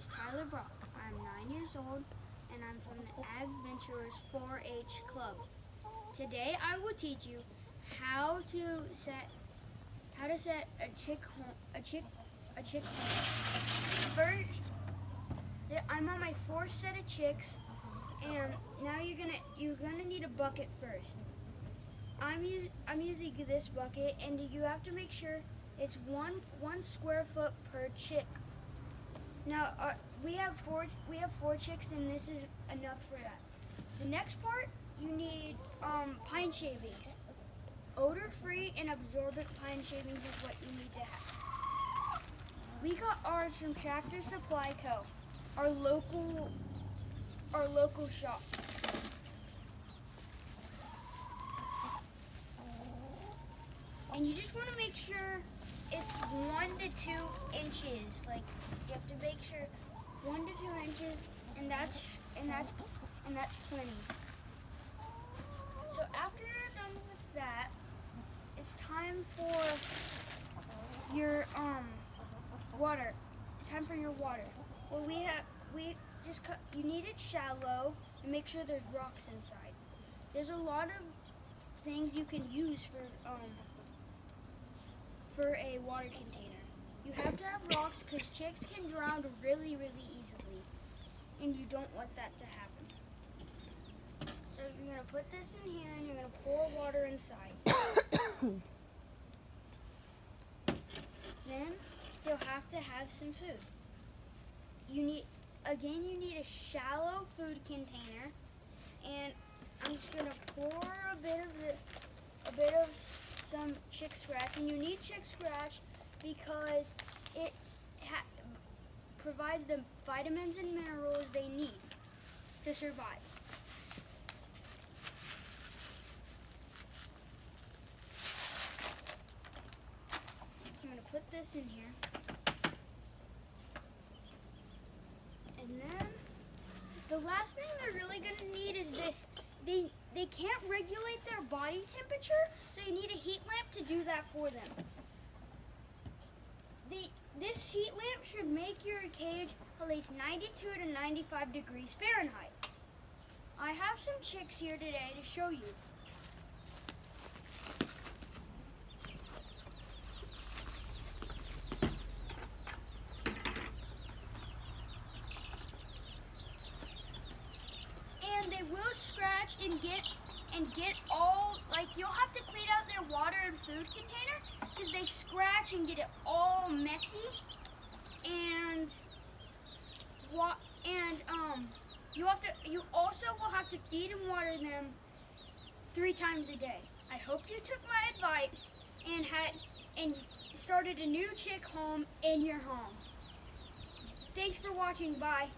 is Tyler Brock. I'm 9 years old and I'm from the Adventurers 4-H Club. Today I will teach you how to set a chick home. First, I'm on my fourth set of chicks, and now you're gonna need a bucket first. I'm using this bucket, and you have to make sure it's one square foot per chick. Now we have four chicks, and this is enough for that. The next part, you need pine shavings. Odor-free and absorbent pine shavings is what you need to have. We got ours from Tractor Supply Co., our local shop. And you just want to make sure it's 1 to 2 inches. Like, you have to make sure 1 to 2 inches, and that's plenty. So after you're done with that, it's time for your water. It's time for your water. Well, you need it shallow and make sure there's rocks inside. There's a lot of things you can use for a water container. You have to have rocks because chicks can drown really, really easily, and you don't want that to happen. So you're going to put this in here and you're going to pour water inside. Then you'll have to have some food. You need a shallow food container, and I'm just going to pour a bit of some chick scratch, and you need chick scratch because it provides the vitamins and minerals they need to survive. I'm going to put this in here. And then the last thing they're really going to need is this. They can't regulate their body temperature, so you need a heat lamp to do that for them. This heat lamp should make your cage at least 92 to 95 degrees Fahrenheit. I have some chicks here today to show you. And they will scratch and get all, like, you'll have to clean out their water and food container because they scratch and get it all messy. And you also will have to feed and water them 3 times a day. I hope you took my advice and started a new chick home in your home. Thanks for watching. Bye.